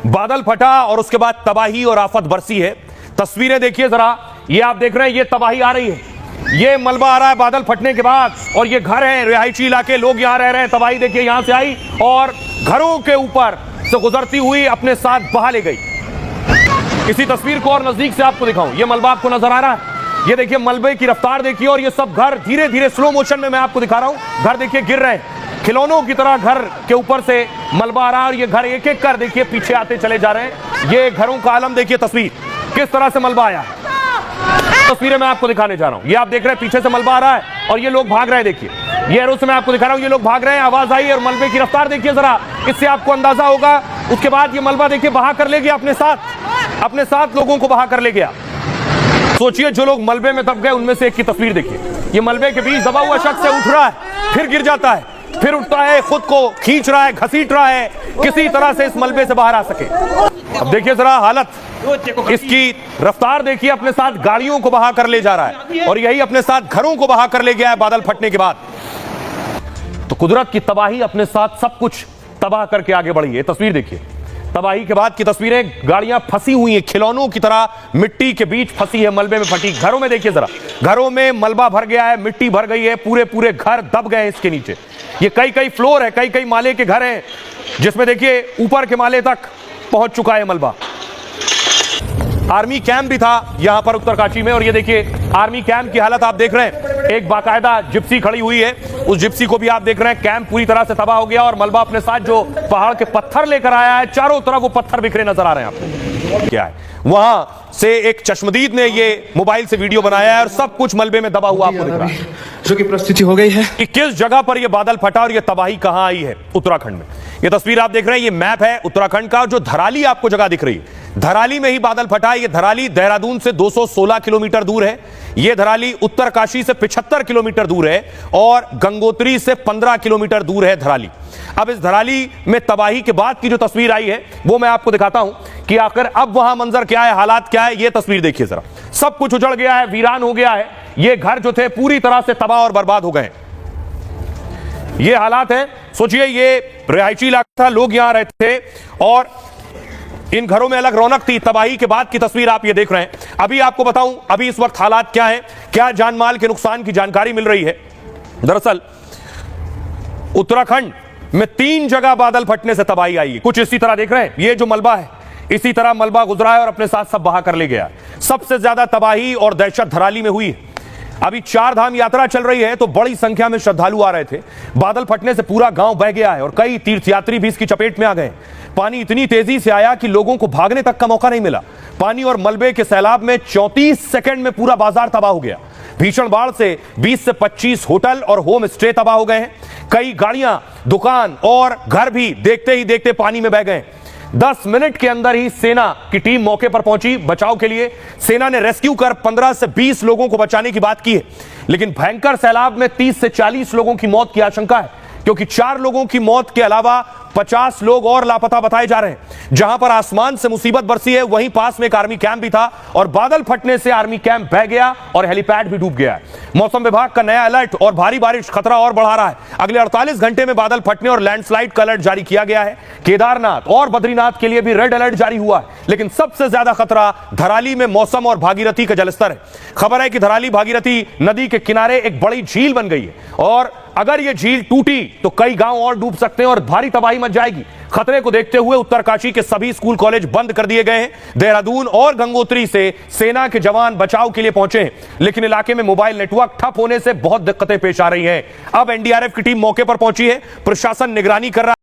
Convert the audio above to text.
बादल फटा और उसके बाद तबाही और आफत बरसी है। तस्वीरें देखिए जरा, ये आप देख रहे हैं, ये तबाही आ रही है, ये मलबा आ रहा है बादल फटने के बाद, और ये घर हैं, रिहायशी इलाके, लोग यहां रह रहे हैं। तबाही देखिए यहां से आई और घरों के ऊपर से गुजरती हुई अपने साथ बहा ले गई। इसी तस्वीर को और नजदीक से आपको दिखाऊं, ये मलबा आपको नजर आ रहा है, ये देखिए मलबे की रफ्तार देखिए, और ये सब घर धीरे धीरे स्लो मोशन में मैं आपको दिखा रहा हूं, घर देखिए गिर रहे हैं, खिलौनों की तरह घर के ऊपर से मलबा आ रहा है, और ये घर एक एक कर देखिए पीछे आते चले जा रहे हैं। ये घरों का आलम देखिए, तस्वीर किस तरह से मलबा आया, तस्वीरें मैं आपको दिखाने जा रहा हूं। ये आप देख रहे हैं पीछे से मलबा आ रहा है और ये लोग भाग रहे हैं, देखिए ये एरो से मैं आपको दिखा रहा हूं, ये लोग भाग रहे हैं, आवाज आई और मलबे की रफ्तार देखिए जरा, इससे आपको अंदाजा होगा। उसके बाद ये मलबा देखिए बहा कर ले गया अपने साथ लोगों को बहा कर ले गया। सोचिए जो लोग मलबे में दब गए उनमें से एक की तस्वीर देखिए, ये मलबे के बीच दबा हुआ शख्स उठ रहा है, फिर गिर जाता है, फिर उठता है, खुद को खींच रहा है, घसीट रहा है, किसी तरह से इस मलबे से बाहर आ सके। अब देखिए जरा हालत, इसकी रफ्तार देखिए, अपने साथ गाड़ियों को बहा कर ले जा रहा है, और यही अपने साथ घरों को बहा कर ले गया है बादल फटने के बाद। तो कुदरत की तबाही अपने साथ सब कुछ तबाह करके आगे बढ़ी है। तस्वीर देखिए, तबाही के बाद की तस्वीरें, गाड़ियां फंसी हुई हैं, खिलौनों की तरह मिट्टी के बीच फंसी है, मलबे में फटी। घरों में देखिए जरा, घरों में मलबा भर गया है, मिट्टी भर गई है, पूरे घर दब गए हैं इसके नीचे। ये कई फ्लोर है, कई माले के घर हैं, जिसमें देखिए ऊपर के माले तक पहुंच चुका है मलबा। आर्मी कैंप भी था यहां पर उत्तरकाशी में, और ये देखिए आर्मी कैंप की हालत आप देख रहे हैं, एक बाकायदा जिप्सी खड़ी हुई है, उस जिप्सी को भी आप देख रहे हैं, कैंप पूरी तरह से तबाह हो गया, और मलबा अपने साथ जो पहाड़ के पत्थर लेकर आया है, चारों तरफ वो पत्थर बिखरे नजर आ रहे हैं आपको। क्या है वहां से एक चश्मदीद ने ये मोबाइल से वीडियो बनाया है, और सब कुछ मलबे में दबा हुआ आपको दिख रहा है, जो कि परिस्थिति हो गई है कि किस जगह पर ये बादल फटा और ये तबाही कहां आई है उत्तराखंड में। ये तस्वीर आप देख रहे हैं, ये मैप है उत्तराखंड का, जो धराली आपको जगह दिख रही है, धराली में ही बादल फटा है। ये धराली देहरादून से 216 किलोमीटर दूर है, ये धराली उत्तरकाशी से 75 किलोमीटर दूर है, और गंगोत्री से 15 किलोमीटर दूर है धराली। अब इस धराली में तबाही के बाद की जो तस्वीर आई है वो मैं आपको दिखाता हूं कि आखिर अब वहां मंजर क्या है, हालात क्या है। ये तस्वीर देखिए जरा, सब कुछ उजड़ गया है, वीरान हो गया है, ये घर जो थे पूरी तरह से तबाह और बर्बाद हो गए। ये हालात हैं। सोचिए ये रिहायशी इलाका था, लोग यहां रहते थे, और इन घरों में अलग रौनक थी। तबाही के बाद की तस्वीर आप ये देख रहे हैं। अभी आपको बताऊं अभी इस वक्त हालात क्या हैं, क्या जान माल के नुकसान की जानकारी मिल रही है। दरअसल उत्तराखंड में 3 जगह बादल फटने से तबाही आई है, कुछ इसी तरह देख रहे हैं, ये जो मलबा है इसी तरह मलबा गुजरा है और अपने साथ सब बहा कर ले गया। सबसे ज्यादा तबाही और दहशत धराली में हुई है। अभी 4 धाम यात्रा चल रही है तो बड़ी संख्या में श्रद्धालु आ रहे थे, बादल फटने से पूरा गांव बह गया है, और कई तीर्थयात्री भी इसकी चपेट में आ गए। पानी इतनी तेजी से आया कि लोगों को भागने तक का मौका नहीं मिला। पानी और मलबे के सैलाब में 34 सेकंड में पूरा बाजार तबाह हो गया। भीषण बाढ़ से 20 से 25 होटल और होम स्टे तबाह हो गए हैं। कई गाड़ियां, दुकान और घर भी देखते ही देखते पानी में बह गए। 10 मिनट के अंदर ही सेना की टीम मौके पर पहुंची बचाव के लिए। सेना ने रेस्क्यू कर 15 से 20 लोगों को बचाने की बात की है, लेकिन भयंकर सैलाब में 30 से 40 लोगों की मौत की आशंका है, क्योंकि 4 लोगों की मौत के अलावा 50 लोग और लापता बताए जा रहे हैं। जहां पर आसमान से मुसीबत बरसी है वहीं पास में एक आर्मी कैंप भी था, और बादल फटने से आर्मी कैंप बह गया और हेलीपैड भी डूब गया है। मौसम विभाग का नया अलर्ट और भारी बारिश खतरा और बढ़ा रहा है। अगले 48 घंटे में बादल फटने और लैंडस्लाइड का अलर्ट जारी किया गया है। केदारनाथ और बद्रीनाथ के लिए भी रेड अलर्ट जारी हुआ है, लेकिन सबसे ज्यादा खतरा धराली में मौसम और भागीरथी का जलस्तर है। खबर है कि धराली भागीरथी नदी के किनारे एक बड़ी झील बन गई है, और अगर यह झील टूटी तो कई गांव और डूब सकते हैं और भारी तबाही मच जाएगी। खतरे को देखते हुए उत्तरकाशी के सभी स्कूल कॉलेज बंद कर दिए गए हैं। देहरादून और गंगोत्री से सेना के जवान बचाव के लिए पहुंचे हैं, लेकिन इलाके में मोबाइल नेटवर्क ठप होने से बहुत दिक्कतें पेश आ रही हैं। अब एनडीआरएफ की टीम मौके पर पहुंची है, प्रशासन निगरानी कर रहा है।